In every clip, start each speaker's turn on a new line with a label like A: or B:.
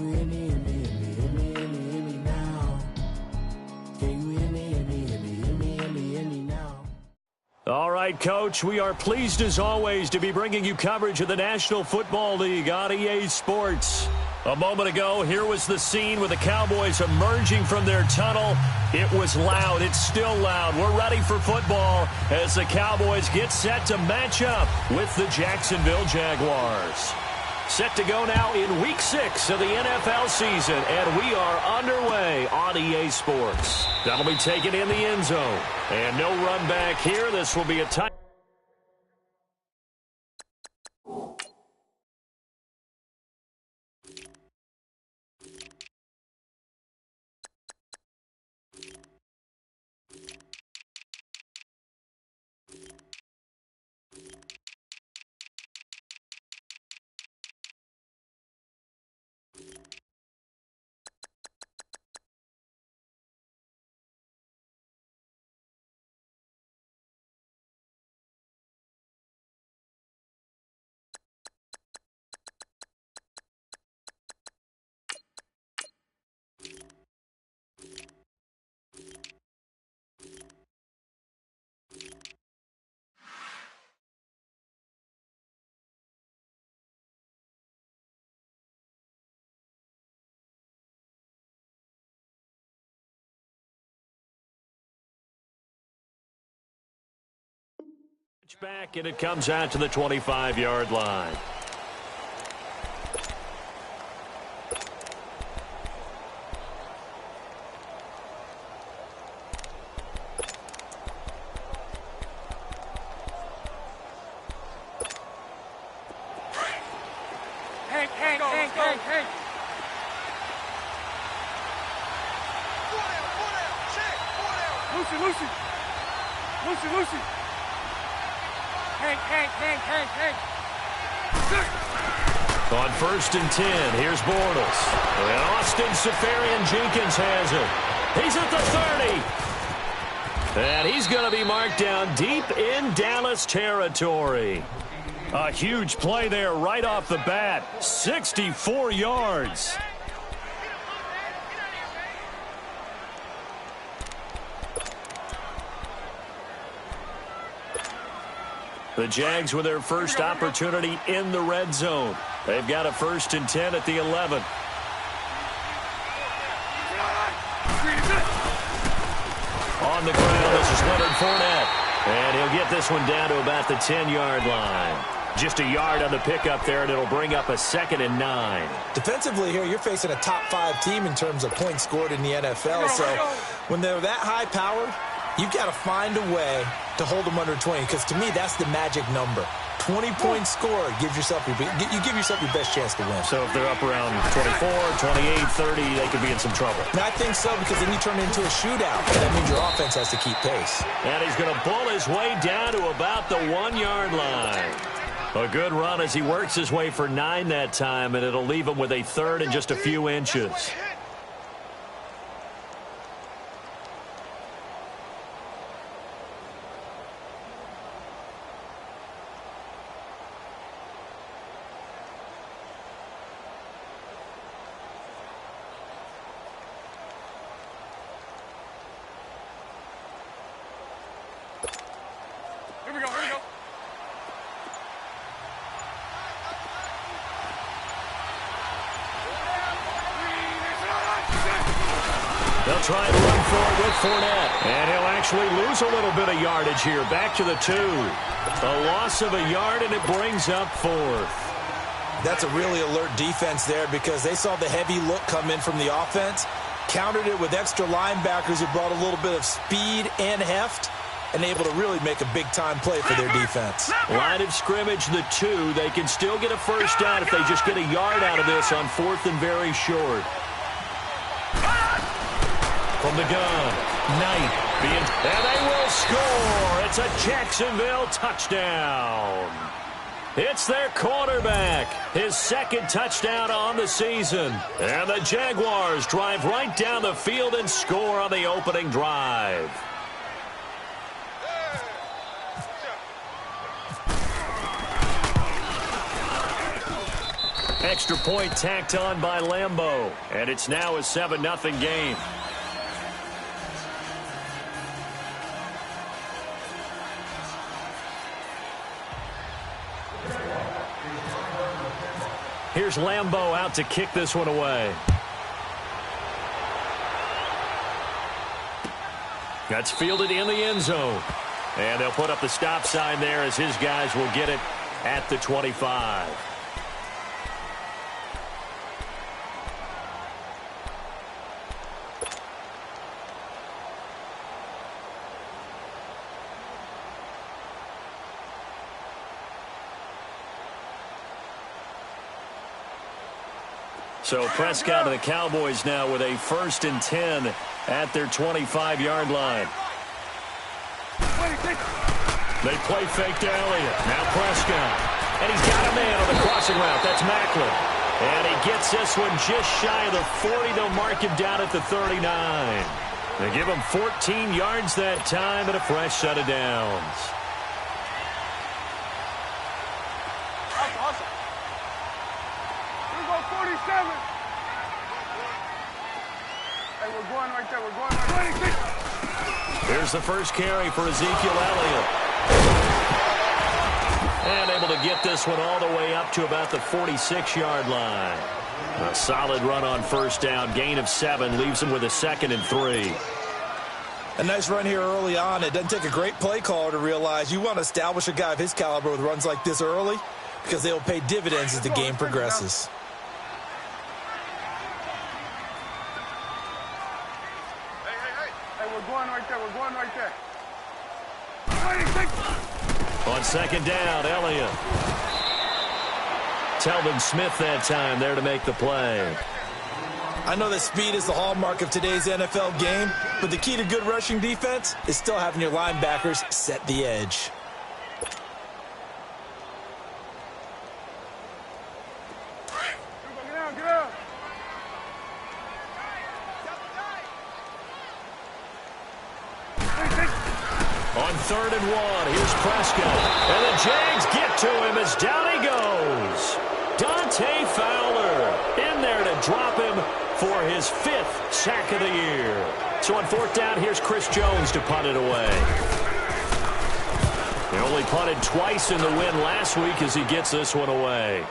A: you hear me, hear me, hear me, hear me, hear me, hear me now? Can you hear me, hear me, hear me, hear me, hear me, hear me now?
B: All right, Coach, we are pleased as always to be bringing you coverage of the National Football League on EA Sports. A moment ago, here was the scene with the Cowboys emerging from their tunnel. It was loud. It's still loud. We're ready for football as the Cowboys get set to match up with the Jacksonville Jaguars. Set to go now in Week 6 of the NFL season, and we are underway on EA Sports. That'll be taken in the end zone. And no run back here. This will be a tight. Back, and it comes out to the 25-yard line.
C: Hey. Lucy. Hey.
B: On 1st and 10, here's Bortles. And Austin Safarian-Jenkins has it. He's at the 30. And he's going to be marked down deep in Dallas territory. A huge play there right off the bat. 64 yards. The Jags with their first opportunity in the red zone. They've got a 1st and 10 at the 11. On the ground, this is Leonard Fournette. And he'll get this one down to about the 10-yard line. Just a yard on the pickup there, and it'll bring up a 2nd and 9.
D: Defensively here, you're facing a top-5 team in terms of points scored in the NFL. So when they're that high-powered, you've got to find a way to hold them under 20, because to me, that's the magic number. 20-point score gives yourself you give yourself your best chance to win.
B: So if they're up around 24, 28, 30, they could be in some trouble.
D: And I think so, because then you turn it into a shootout. That means your offense has to keep pace.
B: And he's going to pull his way down to about the 1-yard line. A good run as he works his way for 9 that time, and it'll leave him with a 3rd and just a few inches.
C: Here we go.
B: They'll try and run forward with Fournette. And he'll actually lose a little bit of yardage here. Back to the 2. A loss of a yard, and it brings up 4th.
D: That's a really alert defense there, because they saw the heavy look come in from the offense, countered it with extra linebackers who brought a little bit of speed and heft, and able to really make a big-time play for their defense.
B: Line of scrimmage, the 2. They can still get a first down if they just get a yard out of this on 4th and very short. From the gun, Knight, and they will score. It's a Jacksonville touchdown. It's their quarterback, his 2nd touchdown on the season. And the Jaguars drive right down the field and score on the opening drive. Extra point tacked on by Lambeau. And it's now a 7-0 game. Here's Lambeau out to kick this one away. That's fielded in the end zone. And they'll put up the stop sign there as his guys will get it at the 25. So Prescott and the Cowboys now with a 1st and 10 at their 25-yard line. They play fake to Elliott. Now Prescott. And he's got a man on the crossing route. That's Macklin. And he gets this one just shy of the 40. They'll mark him down at the 39. They give him 14 yards that time and a fresh set of downs.
C: Here we go, 47. Hey, we're going right there. We're going right there. 26.
B: Here's the first carry for Ezekiel Elliott. And able to get this one all the way up to about the 46-yard line. A solid run on first down. Gain of 7 leaves him with a 2nd and 3.
D: A nice run here early on. It doesn't take a great play caller to realize you want to establish a guy of his caliber with runs like this early because they will pay dividends as the game progresses.
C: Hey, we're going right there. We're going right there. 26.
B: On second down, Elliott. Telvin Smith that time there to make the play.
D: I know that speed is the hallmark of today's NFL game, but the key to good rushing defense is still having your linebackers set the edge.
C: Get down, get down.
B: On 3rd and 1, here's Prescott. And the Jags get to him as down he goes. Dante Fowler in there to drop him for his 5th sack of the year. So on 4th down, here's Chris Jones to punt it away. He only punted twice in the win last week as he gets this one away.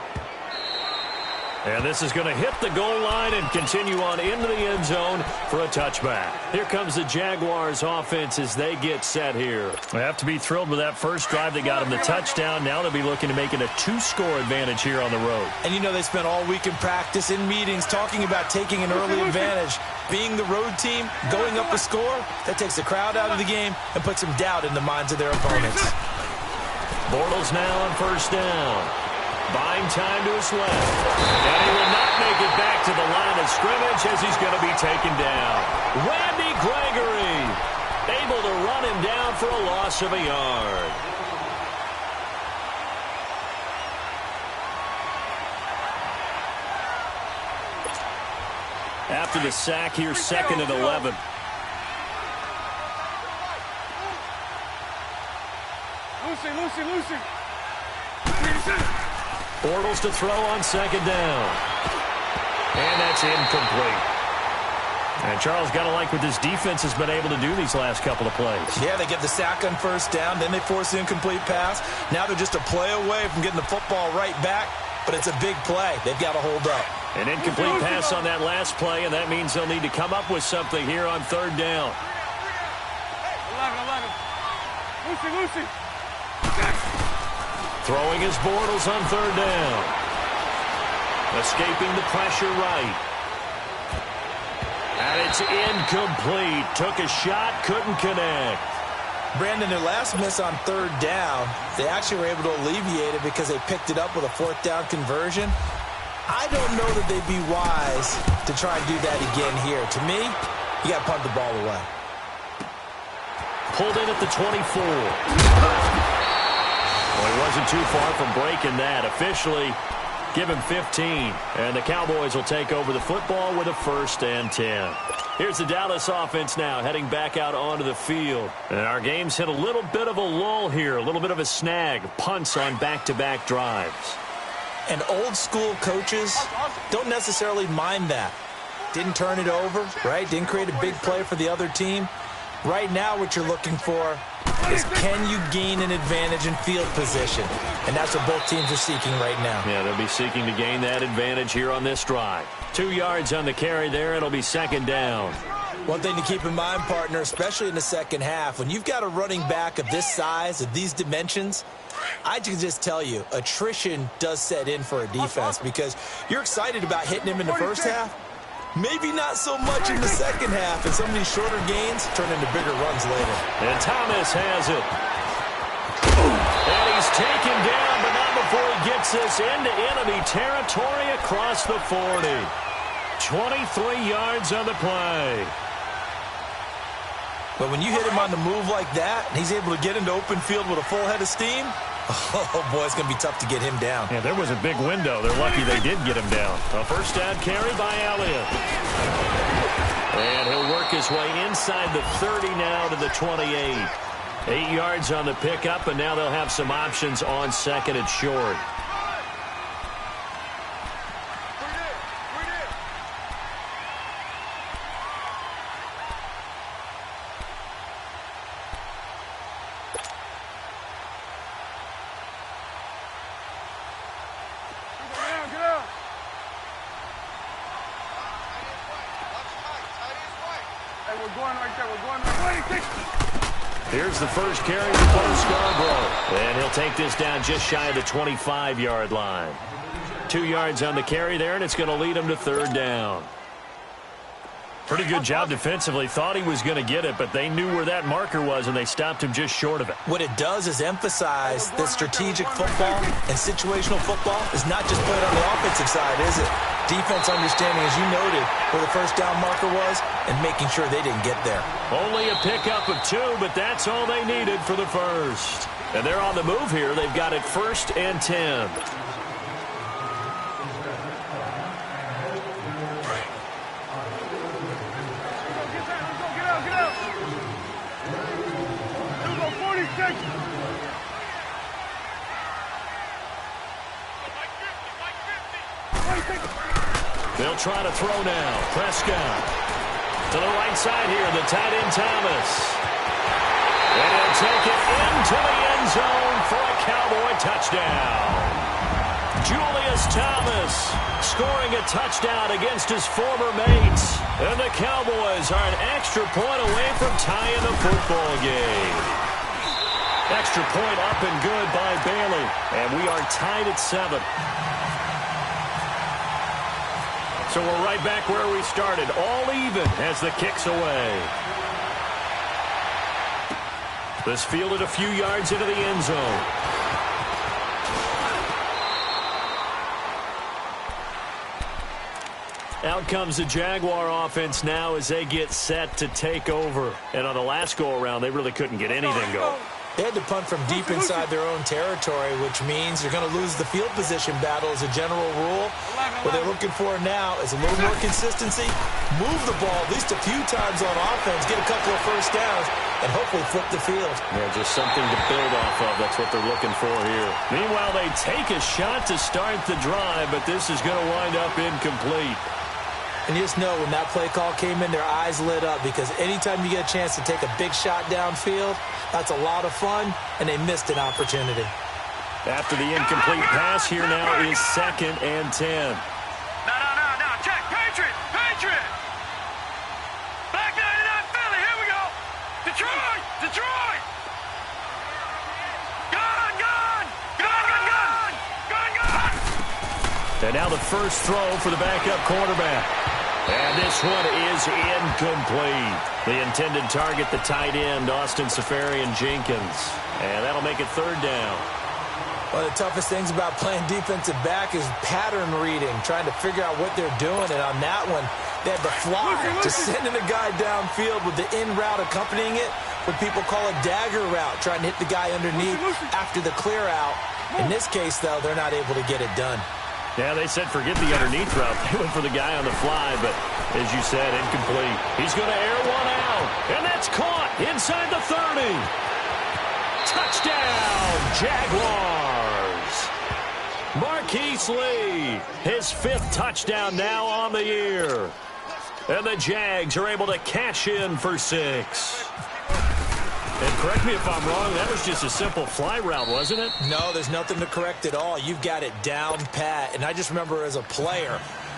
B: And this is going to hit the goal line and continue on into the end zone for a touchback. Here comes the Jaguars offense as they get set here. They have to be thrilled with that first drive. They got him the touchdown. Now they'll be looking to make it a 2-score advantage here on the road.
D: And you know they spent all week in practice, in meetings, talking about taking an early advantage. Being the road team, going up a score, that takes the crowd out of the game and puts some doubt in the minds of their opponents.
B: Bortles now on first down. Buying time to his left. And he will not make it back to the line of scrimmage as he's going to be taken down. Randy Gregory able to run him down for a loss of a yard. After the sack, here's 2nd and 11.
C: Lucy.
B: Bortles to throw on 2nd down. And that's incomplete. And Charles, got to like what this defense has been able to do these last couple of plays.
D: Yeah, they get the sack on first down, then they force the incomplete pass. Now they're just a play away from getting the football right back, but it's a big play. They've got to hold up.
B: An incomplete pass on that last play, and that means they'll need to come up with something here on 3rd down.
C: 11. Lucy.
B: Throwing his Bortles on 3rd down. Escaping the pressure right. And it's incomplete. Took a shot, couldn't connect.
D: Brandon, their last miss on 3rd down, they actually were able to alleviate it because they picked it up with a 4th down conversion. I don't know that they'd be wise to try and do that again here. To me, you got to punt the ball away.
B: Pulled in at the 24. Well, he wasn't too far from breaking that. Officially, give him 15. And the Cowboys will take over the football with a 1st and 10. Here's the Dallas offense now heading back out onto the field. And our game's hit a little bit of a lull here, a little bit of a snag. Punts on back-to-back drives.
D: And old school coaches don't necessarily mind that. Didn't turn it over, right? Didn't create a big play for the other team. Right now what you're looking for is, can you gain an advantage in field position? And that's what both teams are seeking right now.
B: Yeah, they'll be seeking to gain that advantage here on this drive. 2 yards on the carry there. It'll be second down.
D: One thing to keep in mind, partner, especially in the second half, when you've got a running back of this size, of these dimensions, I can just tell you, attrition does set in for a defense because you're excited about hitting him in the first half. Maybe not so much in the second half, and some of these shorter gains turn into bigger runs later.
B: And Thomas has it. And he's taken down, but not before he gets this into enemy territory across the 40. 23 yards on the play.
D: But when you hit him on the move like that, and he's able to get into open field with a full head of steam, oh, boy, it's going to be tough to get him down.
B: Yeah, there was a big window. They're lucky they did get him down. A first down carry by Elliott. And he'll work his way inside the 30 now to the 28. 8 yards on the pickup, and now they'll have some options on second and short. Here's the first carry for Scarborough. And he'll take this down just shy of the 25-yard line. 2 yards on the carry there, and it's going to lead him to third down. Pretty good job defensively. Thought he was going to get it, but they knew where that marker was, and they stopped him just short of it.
D: What it does is emphasize that strategic football and situational football is not just played on the offensive side, is it? Defense understanding, as you noted, where the first down marker was and making sure they didn't get there.
B: Only a pickup of 2, but that's all they needed for the first. And they're on the move here. They've got it 1st and 10. They'll try to throw now. Prescott to the right side here. The tight end Thomas. And he'll take it into the end zone for a Cowboy touchdown. Julius Thomas scoring a touchdown against his former mates. And the Cowboys are an extra point away from tying the football game. Extra point up and good by Bailey. And we are tied at 7. So we're right back where we started, all even as the kick's away. This fielded a few yards into the end zone. Out comes the Jaguar offense now as they get set to take over. And on the last go-around, they really couldn't get anything going.
D: They had to punt from deep inside their own territory, which means you're going to lose the field position battle as a general rule. What they're looking for now is a little more consistency, move the ball at least a few times on offense, get a couple of first downs, and hopefully flip the field.
B: Yeah, just something to build off of. That's what they're looking for here. Meanwhile, they take a shot to start the drive, but this is going to wind up incomplete.
D: And you just know when that play call came in, their eyes lit up because anytime you get a chance to take a big shot downfield, that's a lot of fun, and they missed an opportunity.
B: After the incomplete pass, here now is 2nd and 10.
C: No, check, Patriot! Back 99 Philly, here we go! Detroit! Gun!
B: And now the first throw for the backup quarterback. And this one is incomplete. The intended target, the tight end, Austin Safarian-Jenkins. And that'll make it third down.
D: One of the toughest things about playing defensive back is pattern reading, trying to figure out what they're doing. And on that one, they had to fly, just sending a guy downfield with the in route accompanying it, what people call a dagger route, trying to hit the guy underneath after the clear out. In this case, though, they're not able to get it done.
B: Yeah, they said forget the underneath route. They went for the guy on the fly, but as you said, incomplete. He's going to air one out, and that's caught inside the 30. Touchdown, Jaguars. Marquise Lee, his 5th touchdown now on the year. And the Jags are able to cash in for 6. And correct me if I'm wrong, that was just a simple fly route, wasn't it?
D: No, there's nothing to correct at all. You've got it down pat. And I just remember as a player,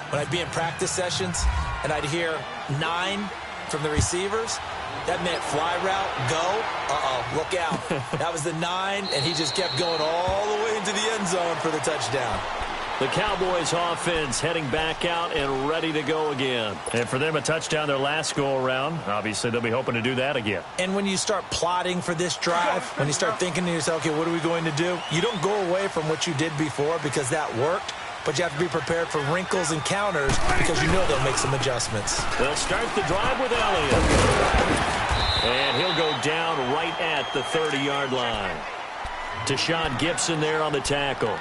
D: when I'd be in practice sessions and I'd hear 9 from the receivers, that meant fly route, go, look out. That was the 9, and he just kept going all the way into the end zone for the touchdown.
B: The Cowboys offense heading back out and ready to go again. And for them, a touchdown their last go-around. Obviously, they'll be hoping to do that again.
D: And when you start plotting for this drive, when you start thinking to yourself, okay, what are we going to do? You don't go away from what you did before because that worked, but you have to be prepared for wrinkles and counters because you know they'll make some adjustments.
B: They'll start the drive with Elliott. And he'll go down right at the 30-yard line. Deshaun Gibson there on the tackle.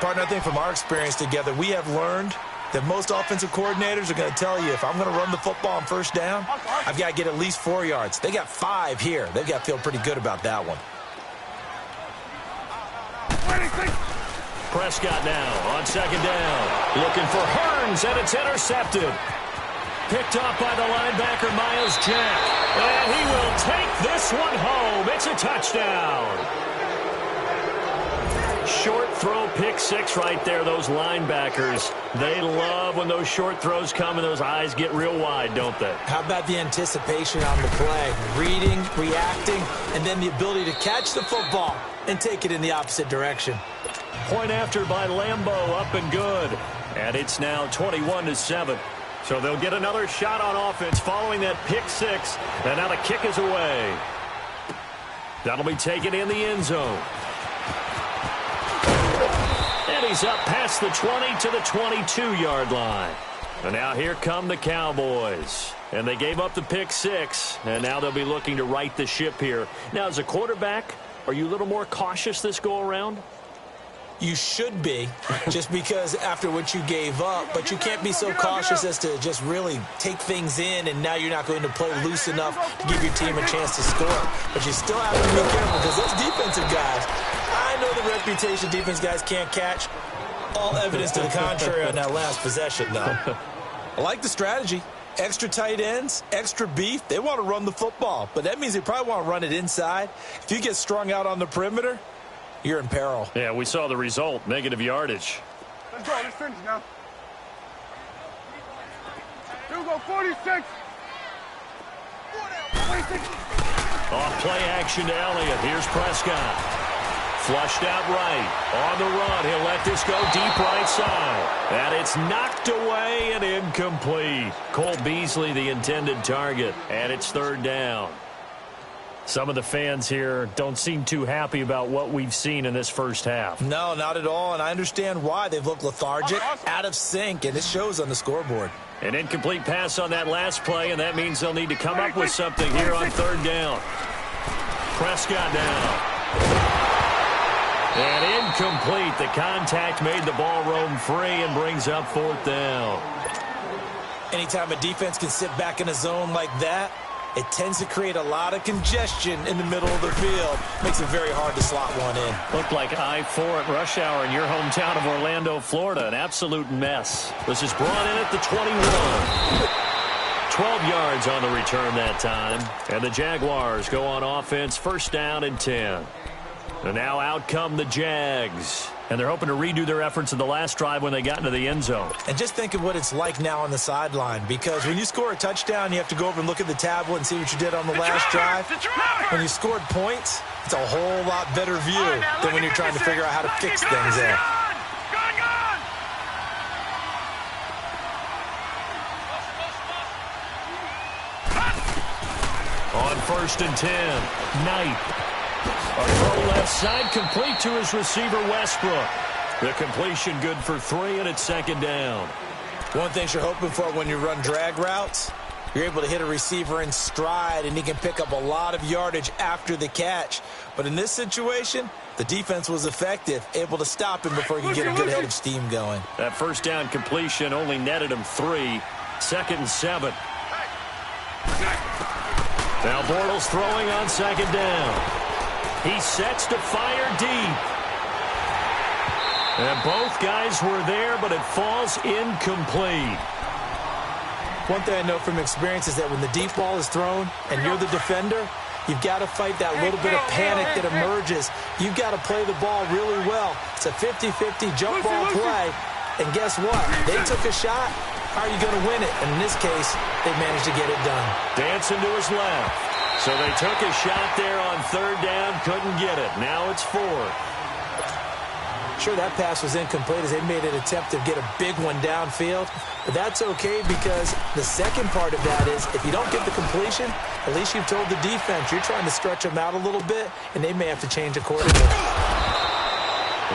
D: Partner, I think from our experience together, we have learned that most offensive coordinators are going to tell you, if I'm going to run the football on first down, I've got to get at least 4 yards. They got 5 here. They've got to feel pretty good about that one.
B: Prescott now on second down. Looking for Hearns, and it's intercepted. Picked off by the linebacker, Miles Jack. And he will take this one home. It's a touchdown. Short throw, pick 6 right there. Those linebackers, they love when those short throws come and those eyes get real wide, don't they?
D: How about the anticipation on the play? Reading, reacting, and then the ability to catch the football and take it in the opposite direction.
B: Point after by Lambeau, up and good. And it's now 21-7. So they'll get another shot on offense following that pick 6. And now the kick is away. That'll be taken in the end zone. And he's up past the 20 to the 22-yard line. And now here come the Cowboys. And they gave up the pick 6. And now they'll be looking to right the ship here. Now, as a quarterback, are you a little more cautious this go-around?
D: You should be, just because after what you gave up, but you can't be so cautious as to just really take things in, and now you're not going to play loose enough to give your team a chance to score. But you still have to be careful because those defensive guys, I know the reputation defense guys can't catch. All evidence to the contrary on that last possession, though. I like the strategy. Extra tight ends, extra beef, they want to run the football, but that means they probably want to run it inside. If you get strung out on the perimeter, you're in peril.
B: Yeah, we saw the result, negative yardage.
C: Let's go, let's finish now. Here we go, 46. 46.
B: Off play action to Elliott. Here's Prescott. Flushed out right. On the run, he'll let this go deep right side. And it's knocked away and incomplete. Cole Beasley, the intended target. And it's 3rd down. Some of the fans here don't seem too happy about what we've seen in this first half.
D: No, not at all, and I understand why. They've looked lethargic, out of sync, and it shows on the scoreboard.
B: An incomplete pass on that last play, and that means they'll need to come up with something here on 3rd down. Prescott now. And incomplete. The contact made the ball roam free and brings up 4th down.
D: Anytime a defense can sit back in a zone like that, it tends to create a lot of congestion in the middle of the field. Makes it very hard to slot one in.
B: Looked like I-4 at rush hour in your hometown of Orlando, Florida. An absolute mess. This is brought in at the 21. 12 yards on the return that time. And the Jaguars go on offense, 1st down and 10. And now out come the Jags. And they're hoping to redo their efforts in the last drive when they got into the end zone.
D: And just think of what it's like now on the sideline, because when you score a touchdown, you have to go over and look at the tablet and see what you did on the last drive. When you scored points, it's a whole lot better view than when you're trying to figure out how to fix things there.
B: On 1st and 10, Knight. A throw left side, complete to his receiver, Westbrook. The completion good for 3, and it's 2nd down.
D: One thing you're hoping for when you run drag routes, you're able to hit a receiver in stride, and he can pick up a lot of yardage after the catch. But in this situation, the defense was effective, able to stop him before he could get a good head of steam going.
B: That 1st down completion only netted him 3. 2nd and 7. Now Bortles throwing on 2nd down. He sets to fire deep. And both guys were there, but it falls incomplete.
D: One thing I know from experience is that when the deep ball is thrown and you're the defender, you've got to fight that little bit of panic that emerges. You've got to play the ball really well. It's a 50-50 jump ball play. And guess what? They took a shot. How are you going to win it? And in this case, they managed to get it done.
B: Dancing to his left. So they took a shot there on third down, couldn't get it. Now it's fourth.
D: Sure, that pass was incomplete as they made an attempt to get a big one downfield. But that's okay because the second part of that is if you don't get the completion, at least you've told the defense you're trying to stretch them out a little bit, and they may have to change accordingly.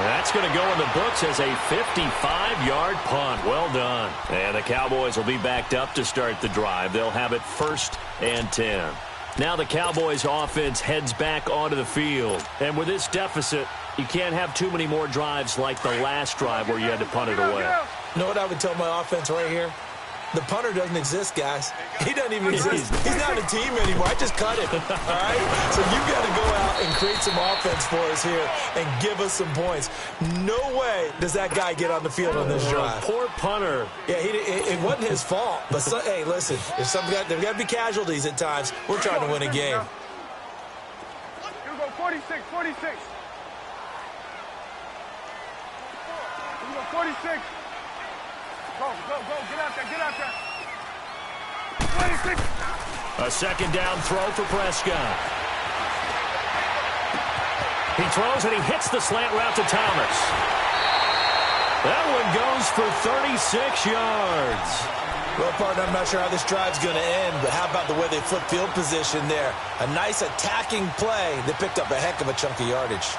B: That's going to go in the books as a 55-yard punt. Well done. And the Cowboys will be backed up to start the drive. They'll have it 1st and 10. Now the Cowboys offense heads back onto the field. And with this deficit, you can't have too many more drives like the last drive where you had to punt it away.
D: You know what I would tell my offense right here? The punter doesn't exist, guys. He doesn't even exist. He's not a team anymore. I just cut him, all right? So you've got to go out and create some offense for us here and give us some points. No way does that guy get on the field on this drive.
B: Poor punter.
D: Yeah, it wasn't his fault. But, hey, listen, there's got to be casualties at times. We're trying to win a game.
C: Here we go, 46, 46. Here we go, 46. Go, get out there. 26.
B: A second down throw for Prescott. He throws and he hits the slant route to Thomas. That one goes for 36 yards.
D: Well, partner, I'm not sure how this drive's going to end, but how about the way they flip field position there? A nice attacking play that picked up a heck of a chunk of yardage.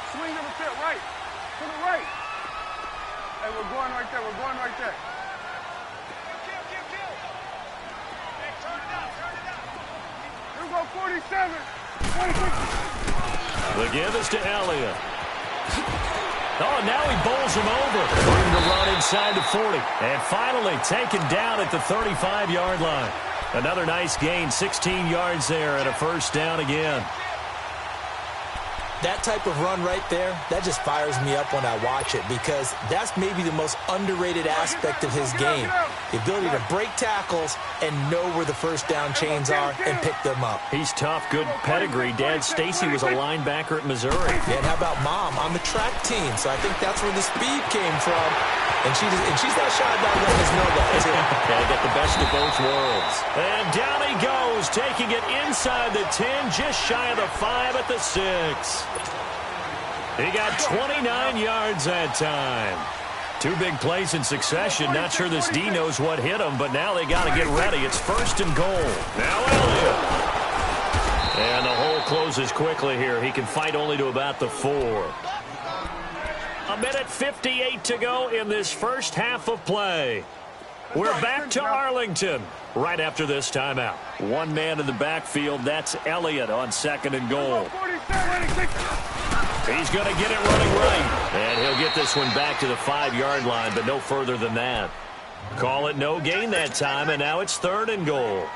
C: Swing to the pit, right. To the right. Hey, we're going right there.
E: Hey, turn it up.
C: Here we go, 47. 26.
B: The give is to Elliott. Oh, now he bowls him over. Room to run inside the 40. And finally taken down at the 35-yard line. Another nice gain, 16 yards there and a first down again.
D: That type of run right there, that just fires me up when I watch it because that's maybe the most underrated aspect of his game. The ability to break tackles and know where the first down chains are and pick them up.
B: He's tough, good pedigree. Dad Stacy was a linebacker at Missouri.
D: Yeah, and how about Mom on the track team? So I think that's where the speed came from. And she's not shy about letting us know that, too.
B: Gotta get the best of both worlds. And down he goes, taking it inside the 10, just shy of the 5 at the 6. He got 29 yards that time. Two big plays in succession. Not sure this D knows what hit him, but now they got to get ready. It's 1st and goal. Now Elliott. And the hole closes quickly here. He can fight only to about the 4. A minute 58 to go in this first half of play. We're back to Arlington right after this timeout. One man in the backfield. That's Elliott on 2nd and goal. He's going to get it running right. And he'll get this one back to the 5-yard line, but no further than that. Call it no gain that time, and now it's 3rd and goal.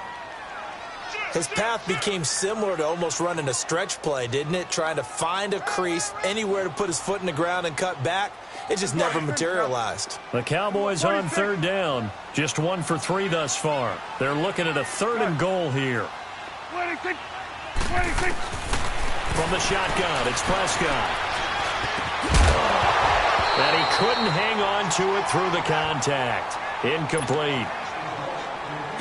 D: His path became similar to almost running a stretch play, didn't it? Trying to find a crease, anywhere to put his foot in the ground and cut back. It just never materialized.
B: The Cowboys on 3rd down. Just 1 for 3 thus far. They're looking at a 3rd and goal here.
C: 26.
B: From the shotgun, it's Prescott. And he couldn't hang on to it through the contact. Incomplete.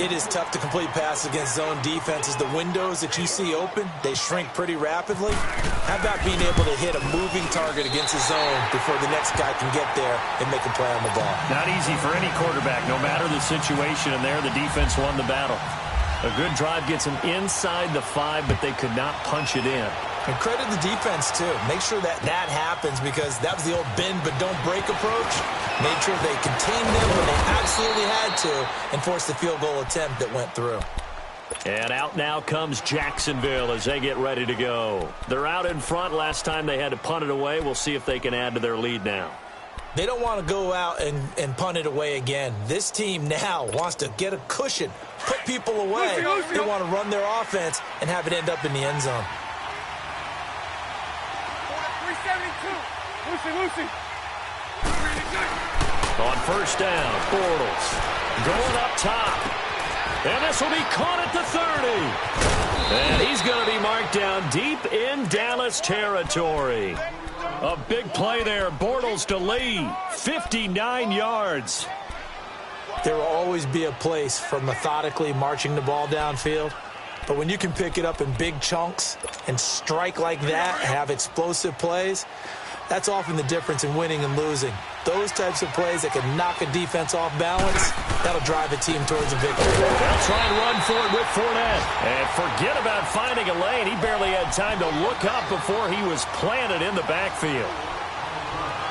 D: It is tough to complete passes against zone defenses. The windows that you see open, they shrink pretty rapidly. How about being able to hit a moving target against a zone before the next guy can get there and make a play on the ball?
B: Not easy for any quarterback, no matter the situation, and there the defense won the battle. A good drive gets them inside the 5, but they could not punch it in.
D: And credit the defense, too. Make sure that happens because that was the old bend but don't break approach. Made sure they contained them when they absolutely had to and forced the field goal attempt that went through.
B: And out now comes Jacksonville as they get ready to go. They're out in front. Last time they had to punt it away. We'll see if they can add to their lead now.
D: They don't want to go out and punt it away again. This team now wants to get a cushion, put people away. They want to run their offense and have it end up in the end zone.
C: 372. Lucy.
B: On first down, Bortles going up top. And this will be caught at the 30. And he's going to be marked down deep in Dallas territory. A big play there. Bortles to lead. 59 yards.
D: There will always be a place for methodically marching the ball downfield. But when you can pick it up in big chunks and strike like that, have explosive plays, that's often the difference in winning and losing. Those types of plays that can knock a defense off balance, that'll drive a team towards a victory.
B: They'll try and run for it with Fournette. And forget about finding a lane. He barely had time to look up before he was planted in the backfield.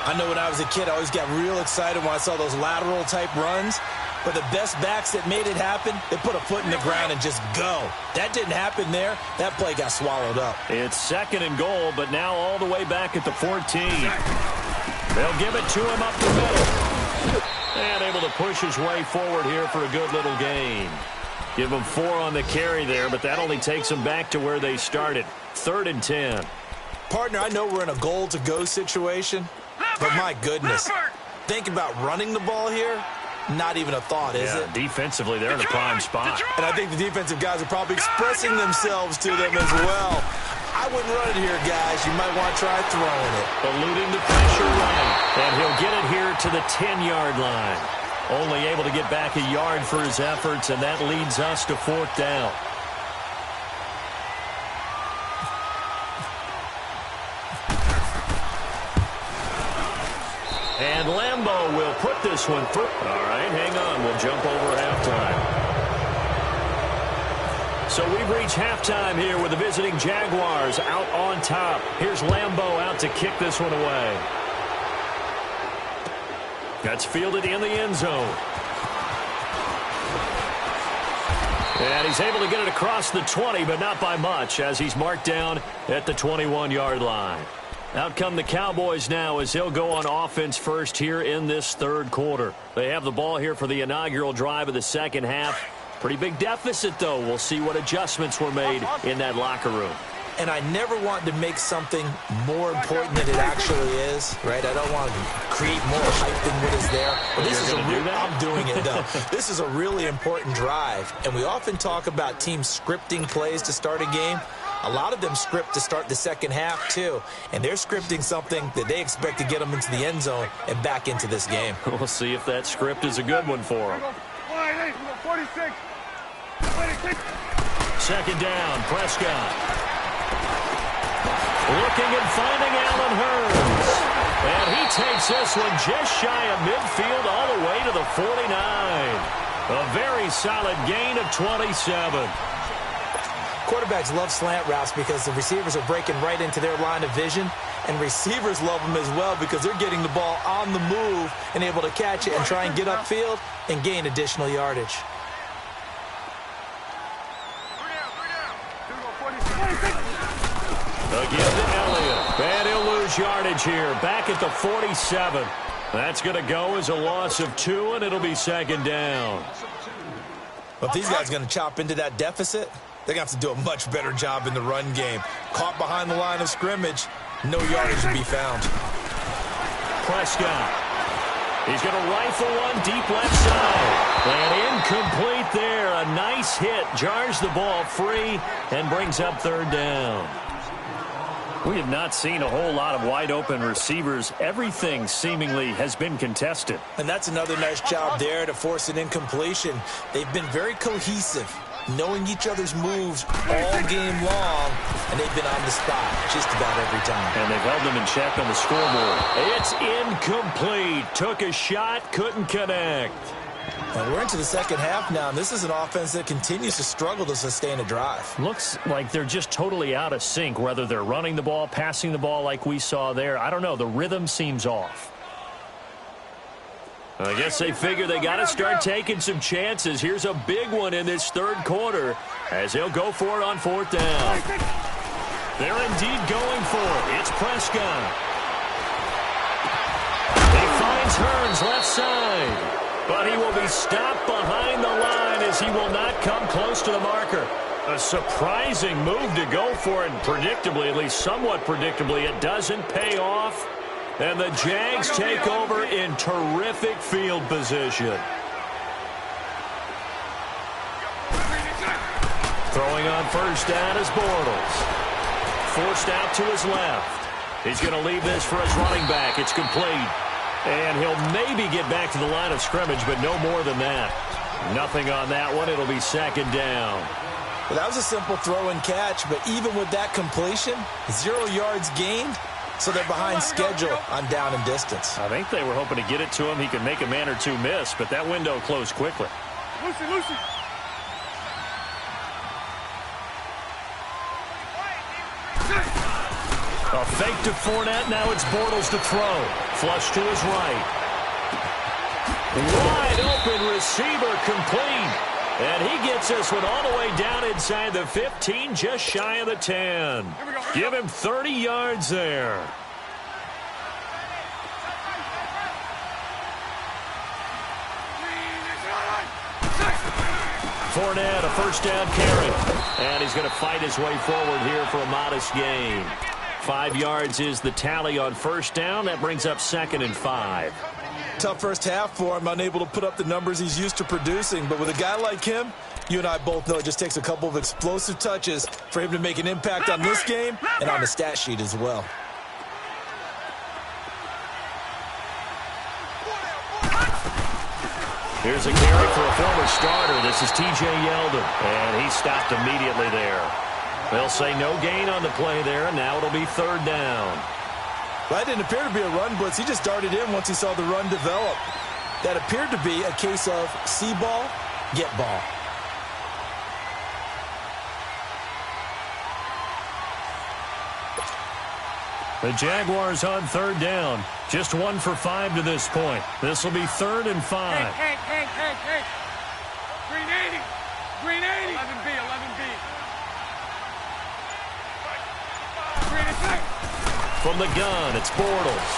D: I know when I was a kid, I always got real excited when I saw those lateral type runs. But the best backs that made it happen, they put a foot in the ground and just go. That didn't happen there. That play got swallowed up.
B: It's second and goal, but now all the way back at the 14. They'll give it to him up the middle. And able to push his way forward here for a good little gain. Give him 4 on the carry there, but that only takes them back to where they started. 3rd and 10.
D: Partner, I know we're in a goal-to-go situation, but my goodness. Think about running the ball here. Not even a thought, is it?
B: Defensively, they're in a prime spot.
D: And I think the defensive guys are probably expressing themselves to them as well. I wouldn't run it here, guys. You might want to try throwing it.
B: Eluding the pressure running. And he'll get it here to the 10-yard line. Only able to get back a yard for his efforts, and that leads us to 4th down. And Lambeau will put this one through. All right, hang on. We'll jump over halftime. So we've reached halftime here with the visiting Jaguars out on top. Here's Lambeau out to kick this one away. That's fielded in the end zone. And he's able to get it across the 20, but not by much, as he's marked down at the 21-yard line. Out come the Cowboys now as they'll go on offense first here in this 3rd quarter. They have the ball here for the inaugural drive of the second half. Pretty big deficit, though. We'll see what adjustments were made in that locker room.
D: And I never want to make something more important than it actually is, right? I don't want to create more hype than what is there. But this is I'm doing it, though. This is a really important drive. And we often talk about teams scripting plays to start a game. A lot of them script to start the second half, too. And they're scripting something that they expect to get them into the end zone and back into this game.
B: We'll see if that script is a good one for them.
C: 46.
B: 2nd down, Prescott. Looking and finding Allen Hurns. And he takes this one just shy of midfield all the way to the 49. A very solid gain of 27.
D: Quarterbacks love slant routes because the receivers are breaking right into their line of vision, and receivers love them as well because they're getting the ball on the move and able to catch it and try and get upfield and gain additional yardage.
B: Again to Elliott. And he'll lose yardage here. Back at the 47. That's going to go as a loss of 2, and it'll be 2nd down.
D: Well, if these guys are going to chop into that deficit, they're going to have to do a much better job in the run game. Caught behind the line of scrimmage, no yardage to be found.
B: Prescott. He's going to rifle one deep left side. And incomplete there. A nice hit. Jars the ball free and brings up 3rd down. We have not seen a whole lot of wide-open receivers. Everything seemingly has been contested.
D: And that's another nice job there to force an incompletion. They've been very cohesive, knowing each other's moves all game long, and they've been on the spot just about every time.
B: And they've held them in check on the scoreboard. It's incomplete. Took a shot, couldn't connect.
D: And we're into the second half now, and this is an offense that continues to struggle to sustain a drive.
B: Looks like they're just totally out of sync, whether they're running the ball, passing the ball like we saw there. I don't know. The rhythm seems off. I guess they figure they got to start taking some chances. Here's a big one in this 3rd quarter as they'll go for it on 4th down. They're indeed going for it. It's Prescott. They find turns left side. But he will be stopped behind the line as he will not come close to the marker. A surprising move to go for it, and predictably, at least somewhat predictably, it doesn't pay off. And the Jags take over in terrific field position. Throwing on first down is Bortles. Forced out to his left. He's going to leave this for his running back. It's complete. And he'll maybe get back to the line of scrimmage, but no more than that. Nothing on that one. It'll be second down.
D: Well, that was a simple throw and catch, but even with that completion, 0 yards gained, so they're behind schedule on down and distance.
B: I think they were hoping to get it to him. He could make a man or two miss, but that window closed quickly.
C: Lucy.
B: A fake to Fournette. Now it's Bortles to throw. Flush to his right. Wide open receiver complete. And he gets this one all the way down inside the 15, just shy of the 10. Give him 30 yards there. Fournette, a first down carry. And he's going to fight his way forward here for a modest gain. 5 yards is the tally on first down. That brings up 2nd and 5.
D: Tough first half for him, unable to put up the numbers he's used to producing. But with a guy like him, you and I both know it just takes a couple of explosive touches for him to make an impact on this game and on the stat sheet as well.
B: Here's a carry for a former starter. This is T.J. Yeldon, and he stopped immediately there. They'll say no gain on the play there, and now it'll be 3rd down.
D: That didn't appear to be a run blitz. He just darted in once he saw the run develop. That appeared to be a case of see ball, get ball.
B: The Jaguars on 3rd down. Just 1 for 5 to this point. This will be 3rd and 5.
C: Hey. Green 80. 11B.
B: From the gun, it's Bortles.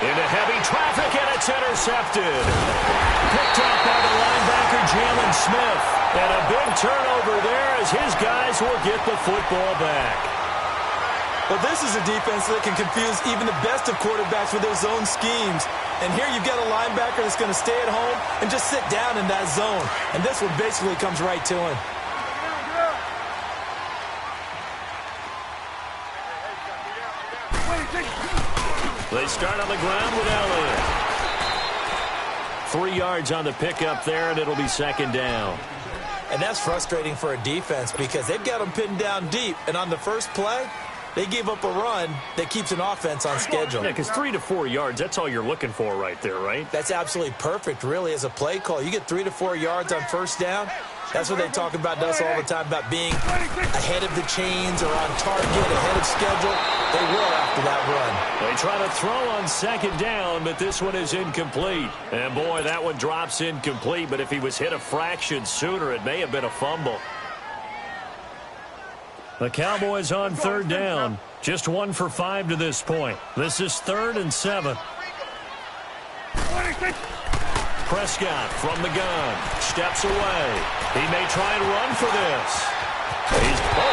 B: Into heavy traffic, and it's intercepted. Picked up by the linebacker, Jalen Smith. And a big turnover there as his guys will get the football back.
D: Well, this is a defense that can confuse even the best of quarterbacks with their zone schemes. And here you've got a linebacker that's going to stay at home and just sit down in that zone. And this one basically comes right to him.
B: They start on the ground with Elliott. 3 yards on the pickup there, and it'll be 2nd down.
D: And that's frustrating for a defense because they've got them pinned down deep. And on the first play, they gave up a run that keeps an offense on schedule.
B: Yeah, because 3 to 4 yards, that's all you're looking for right there, right?
D: That's absolutely perfect, really, as a play call. You get 3 to 4 yards on first down. That's what they talk about to us all the time, about being ahead of the chains or on target, ahead of schedule. They will after that run.
B: They try to throw on 2nd down, but this one is incomplete. And, boy, that one drops incomplete, but if he was hit a fraction sooner, it may have been a fumble. The Cowboys on 3rd down. Just 1 for 5 to this point. This is 3rd and 7. Prescott from the gun. Steps away. He may try and run for this.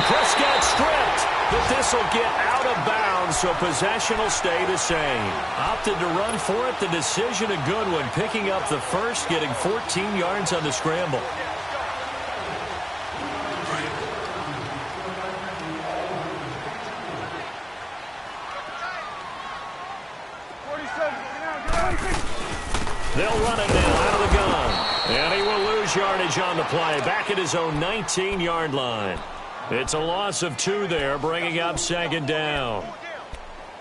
B: Prescott stripped. But this will get out of bounds, so possession will stay the same. Opted to run for it. The decision a good one. Picking up the first, getting 14 yards on the scramble. They'll run it now out of the gun. And he will lose yardage on the play. Back at his own 19-yard line. It's a loss of 2 there, bringing up 2nd down.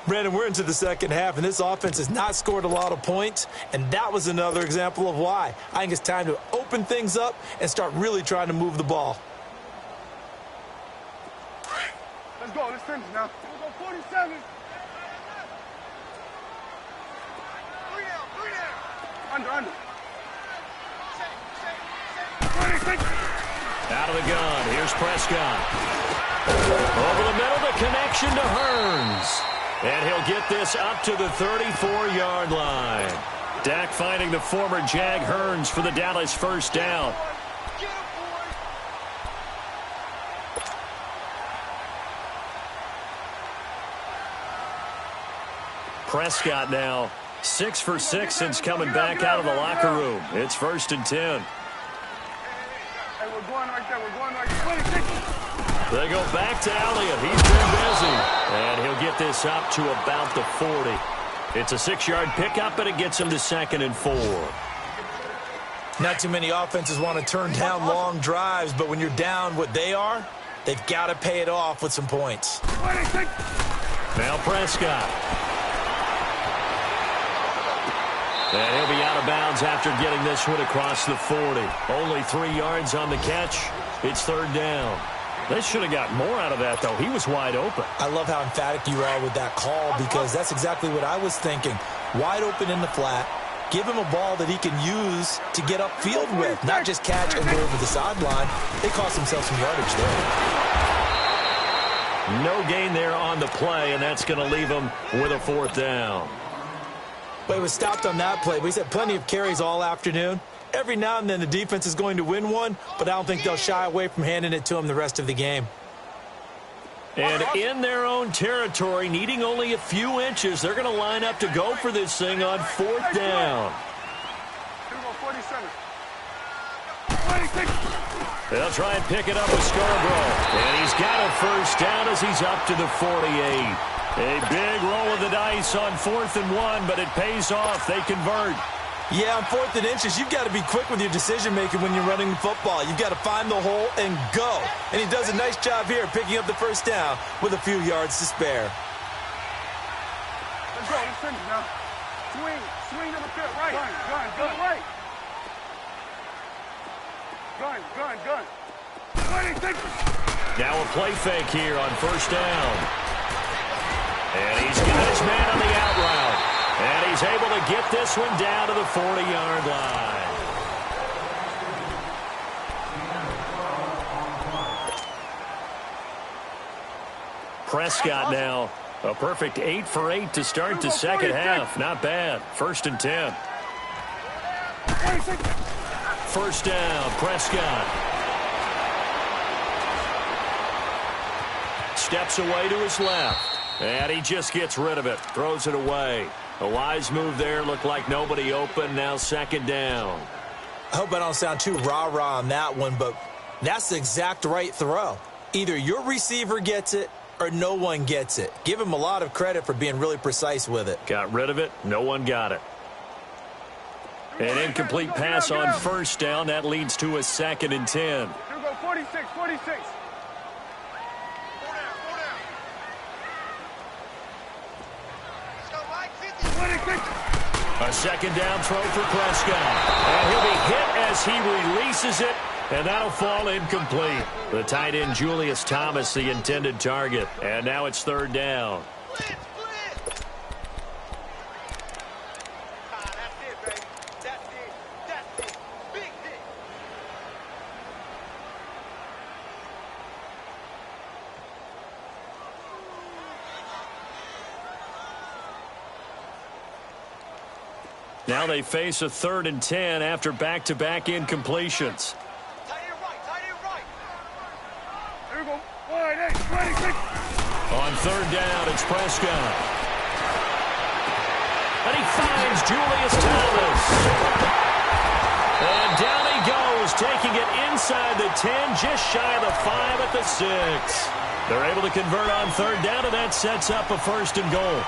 D: Brandon, we're into the second half, and this offense has not scored a lot of points, and that was another example of why. I think it's time to open things up and start really trying to move the ball.
C: Let's go. Let's finish now. We'll go 47. Under.
B: Out of the gun. Here's Prescott. Over the middle, the connection to Hearns. And he'll get this up to the 34-yard line. Dak finding the former Jag Hearns for the Dallas first down. Prescott now 6 for 6 since coming back out of the locker room. It's 1st and 10.
C: Hey, we're going right there. We're going right there.
B: They go back to Elliott. He's been busy. And he'll get this up to about the 40. It's a 6-yard pickup, and it gets him to 2nd and 4.
D: Not too many offenses want to turn down long drives, but when you're down what they are, they've got to pay it off with some points.
B: Now Prescott. And he'll be out of bounds after getting this one across the 40. Only 3 yards on the catch. It's 3rd down. They should have got more out of that, though. He was wide open.
D: I love how emphatic you are with that call because that's exactly what I was thinking. Wide open in the flat. Give him a ball that he can use to get upfield with, not just catch and go over the sideline. They cost themselves some yardage there.
B: No gain there on the play, and that's going to leave him with a 4th down.
D: But he was stopped on that play. But he's had plenty of carries all afternoon. Every now and then the defense is going to win one, but I don't think they'll shy away from handing it to him the rest of the game.
B: And in their own territory, needing only a few inches, they're going to line up to go for this thing on 4th down.
C: Here we go, 47.
B: They'll try and pick it up with Scarborough. And he's got a first down as he's up to the 48. A big roll of the dice on 4th and 1, but it pays off. They convert.
D: Yeah, on 4th and inches, you've got to be quick with your decision-making when you're running the football. You've got to find the hole and go. And he does a nice job here picking up the first down with a few yards to spare.
C: Let's go. Let's finish now. Swing to the field. Right. Gun. Right. Gun.
B: Now a play fake here on 1st down. And he's got his man on the out route. And he's able to get this one down to the 40-yard line. Prescott now a perfect 8 for 8 to start the second half. Not bad. 1st and 10. 1st down, Prescott. Steps away to his left. And he just gets rid of it. Throws it away. A wise move there. Looked like nobody open. Now 2nd down.
D: I hope I don't sound too rah-rah on that one, but that's the exact right throw. Either your receiver gets it or no one gets it. Give him a lot of credit for being really precise with it.
B: Got rid of it. No one got it. An incomplete pass on 1st down. That leads to a 2nd and 10.
C: Here we go, 46.
B: A 2nd down throw for Prescott. And he'll be hit as he releases it, and that'll fall incomplete. The tight end, Julius Thomas, the intended target. And now it's 3rd down. Now they face a 3rd and 10 after back-to-back incompletions.
C: Tight end right. Here we go. 26.
B: On 3rd down, it's Prescott. And he finds Julius Thomas. And down he goes, taking it inside the 10, just shy of the 5 at the 6. They're able to convert on 3rd down, and that sets up a 1st and goal.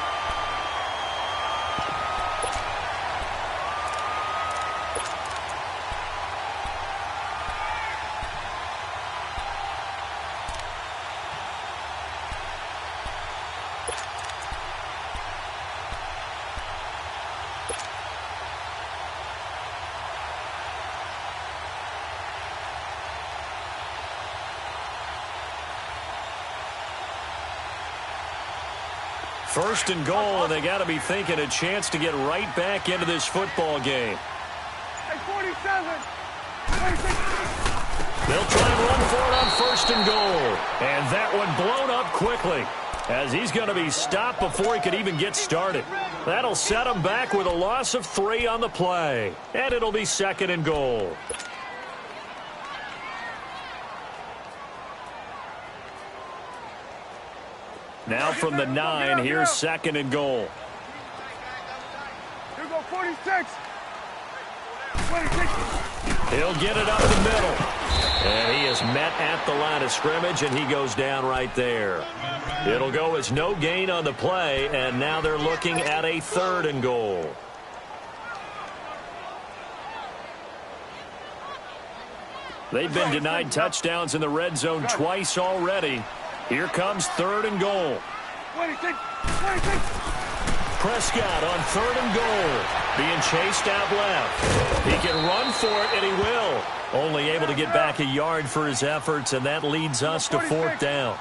B: First and goal, and they got to be thinking a chance to get right back into this football game.
C: Hey, 47. 26.
B: They'll try and run for it on 1st and goal. And that one blown up quickly. as he's going to be stopped before he could even get started. That'll set him back with a loss of 3 on the play. And it'll be 2nd and goal. Now from the 9, here's 2nd and goal.
C: Here we go, 46. 26.
B: He'll get it up the middle. And he is met at the line of scrimmage, and he goes down right there. It'll go as no gain on the play, and now they're looking at a 3rd and goal. They've been denied touchdowns in the red zone twice already. Here comes 3rd and goal.
C: 26.
B: Prescott on 3rd and goal. Being chased out left. He can run for it, and he will. Only able to get back a yard for his efforts, and that leads us to 4th down.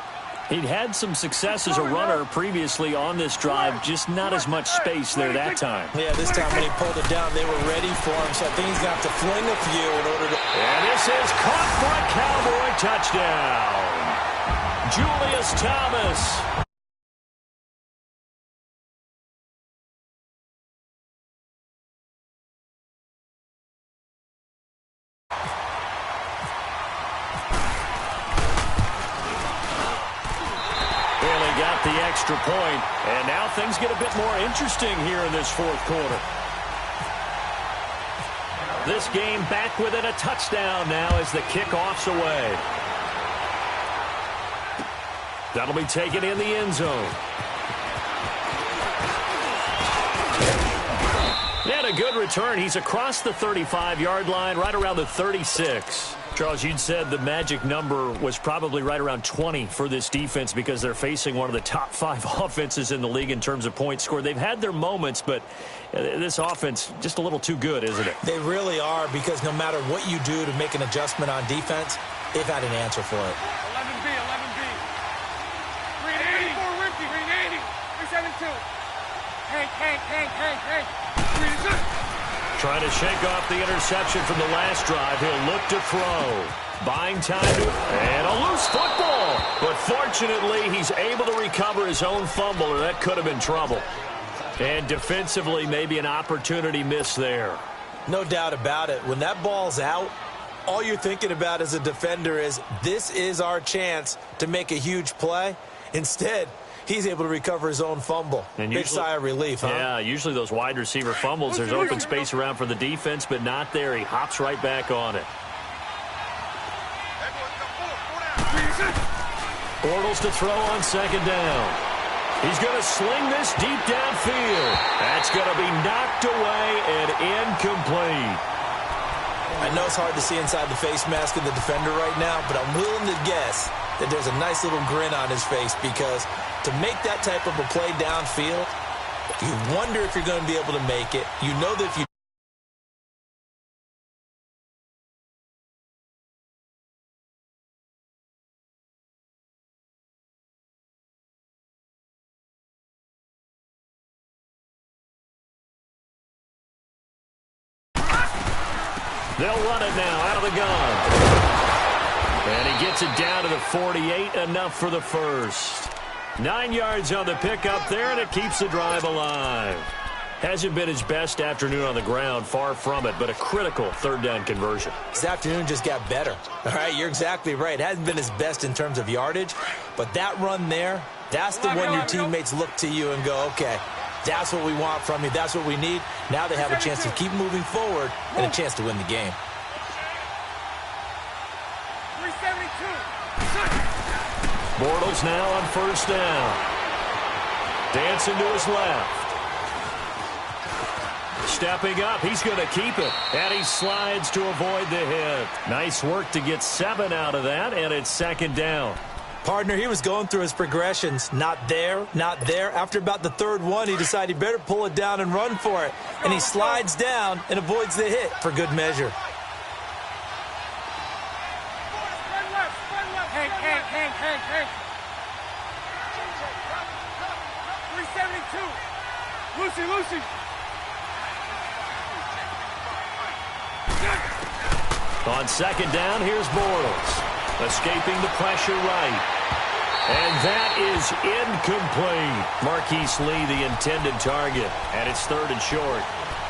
B: He'd had some success as a runner previously on this drive, just not as much space there that time.
D: Yeah, this time when he pulled it down, they were ready for him, so I think he's going to have to fling a few in order to...
B: And this is caught for a Cowboy touchdown. Julius Thomas. Got the extra point, and now things get a bit more interesting here in this 4th quarter. This game back within a touchdown now as the kickoff's away. That'll be taken in the end zone. And a good return. He's across the 35-yard line, right around the 36. Charles, you'd said the magic number was probably right around 20 for this defense because they're facing one of the top 5 offenses in the league in terms of points scored. They've had their moments, but this offense just a little too good, isn't it?
D: They really are, because no matter what you do to make an adjustment on defense, they've had an answer for it.
C: 11B, 11B. 380. 4 Ricky, 380. 372. Hank. 3
B: Trying to shake off the interception from the last drive. He'll look to throw. Buying time and a loose football. But fortunately, he's able to recover his own fumble, or that could have been trouble. And defensively, maybe an opportunity missed there.
D: No doubt about it. When that ball's out, all you're thinking about as a defender is, this is our chance to make a huge play. Instead, he's able to recover his own fumble. And big sigh of relief, huh?
B: Yeah, usually those wide receiver fumbles, there's open space around for the defense, but not there. He hops right back on it. Bortles to throw on 2nd down. He's going to sling this deep downfield. That's going to be knocked away and incomplete.
D: I know it's hard to see inside the face mask of the defender right now, but I'm willing to guess that there's a nice little grin on his face, because to make that type of a play downfield, you wonder if you're going to be able to make it. You know that if you...
B: They'll run it now out of the gun. And he gets it down to the 48, enough for the first. 9 yards on the pickup there, and it keeps the drive alive. Hasn't been his best afternoon on the ground, far from it, but a critical 3rd down conversion.
D: His afternoon just got better. All right, you're exactly right. It hasn't been his best in terms of yardage, but that run there, that's the one your teammates look to you and go, okay, that's what we want from you. That's what we need. Now they have a chance to keep moving forward and a chance to win the game.
C: 372.
B: Bortles now on 1st down. Dancing to his left. Stepping up, he's going to keep it. And he slides to avoid the hit. Nice work to get 7 out of that, and it's 2nd down.
D: Partner, he was going through his progressions. Not there, not there. After about the 3rd one, he decided he better pull it down and run for it. And he slides down and avoids the hit for good measure.
C: Hank. 372. Lucy.
B: On 2nd down, here's Bortles. Escaping the pressure right. And that is incomplete. Marquise Lee, the intended target, and it's 3rd and short.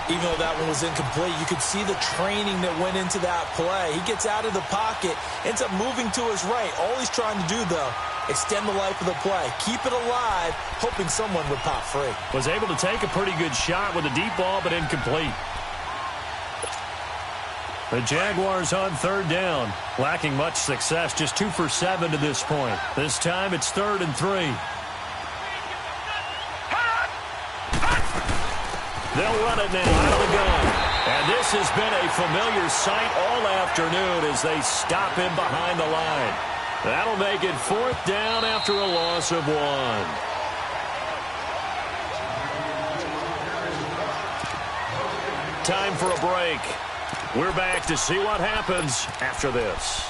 D: Even though that one was incomplete, you could see the training that went into that play. He gets out of the pocket, ends up moving to his right. All he's trying to do, though, extend the life of the play, keep it alive, hoping someone would pop free.
B: Was able to take a pretty good shot with a deep ball, but incomplete. The Jaguars on 3rd down, lacking much success, just 2 for 7 to this point. This time it's 3rd and 3. They'll run it now out of the gun. And this has been a familiar sight all afternoon as they stop him behind the line. That'll make it 4th down after a loss of 1. Time for a break. We're back to see what happens after this.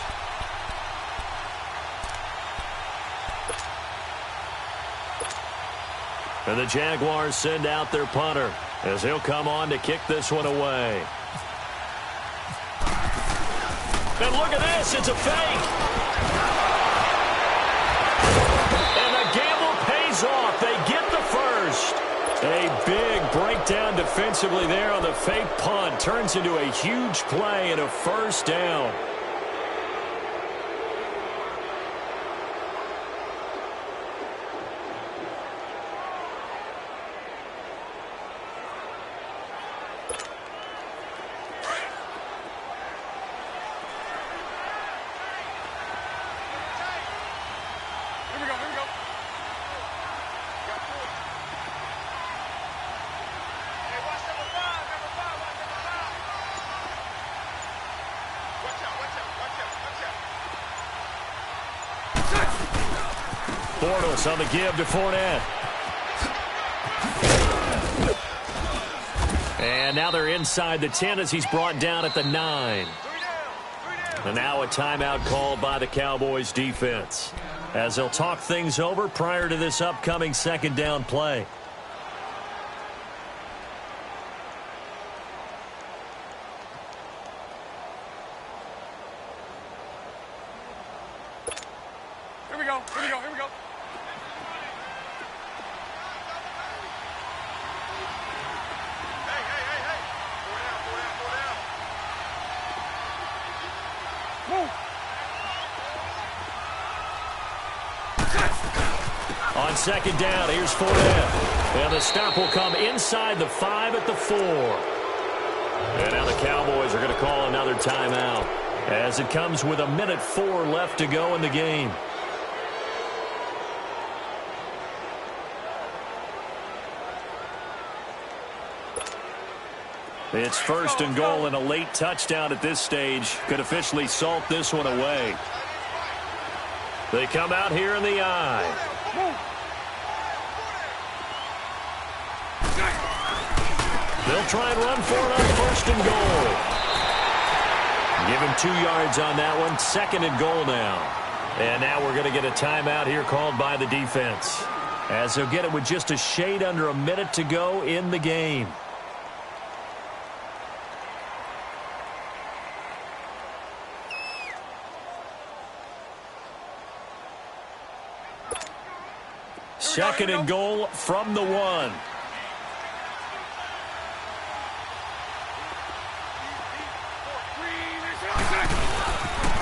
B: And the Jaguars send out their punter as he'll come on to kick this one away. And look at this, it's a fake. And the gamble pays off. They get the first. A big breakdown defensively there on the fake punt. Turns into a huge play and a 1st down. Bortles on the give to Fournette. And now they're inside the 10 as he's brought down at the 9. And now a timeout called by the Cowboys defense as they'll talk things over prior to this upcoming 2nd down play.
C: Here we go.
B: On 2nd down, here's Fournette. And the stop will come inside the 5 at the 4. And now the Cowboys are going to call another timeout as it comes with 1:04 left to go in the game. It's 1st and goal, and a late touchdown at this stage could officially salt this one away. They come out here in the eye. They'll try and run for it on 1st and goal. Give him 2 yards on that one. 2nd and goal now. And now we're going to get a timeout here called by the defense, as they'll get it with just a shade under a minute to go in the game. Second and goal from the 1.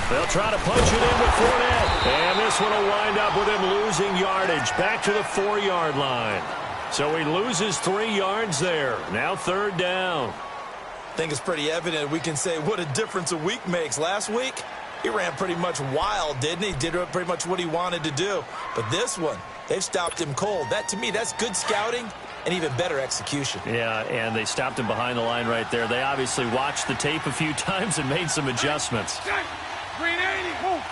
B: They'll try to punch it in with Fournette. And this one will wind up with him losing yardage back to the 4-yard line. So he loses 3 yards there. Now 3rd down.
D: I think it's pretty evident we can say what a difference a week makes. Last week, he ran pretty much wild, didn't he? Did pretty much what he wanted to do. But this one, they've stopped him cold. That, to me, that's good scouting and even better execution.
B: Yeah, and they stopped him behind the line right there. They obviously watched the tape a few times and made some adjustments.
C: Green 80, move.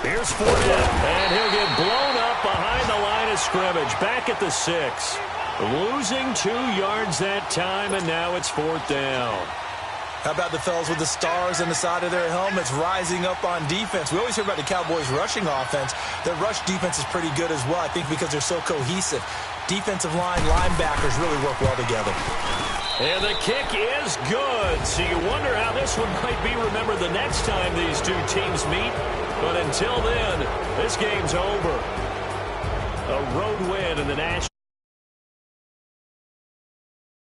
B: Here's Fournette, and he'll get blown up behind the line of scrimmage. Back at the 6. Losing 2 yards that time, and now it's 4th down.
D: How about the fellas with the stars on the side of their helmets rising up on defense? We always hear about the Cowboys' rushing offense. Their rush defense is pretty good as well, I think, because they're so cohesive. defensive line, linebackers really work well together.
B: And the kick is good. So you wonder how this one might be remembered the next time these two teams meet. But until then, this game's over. A road win in the National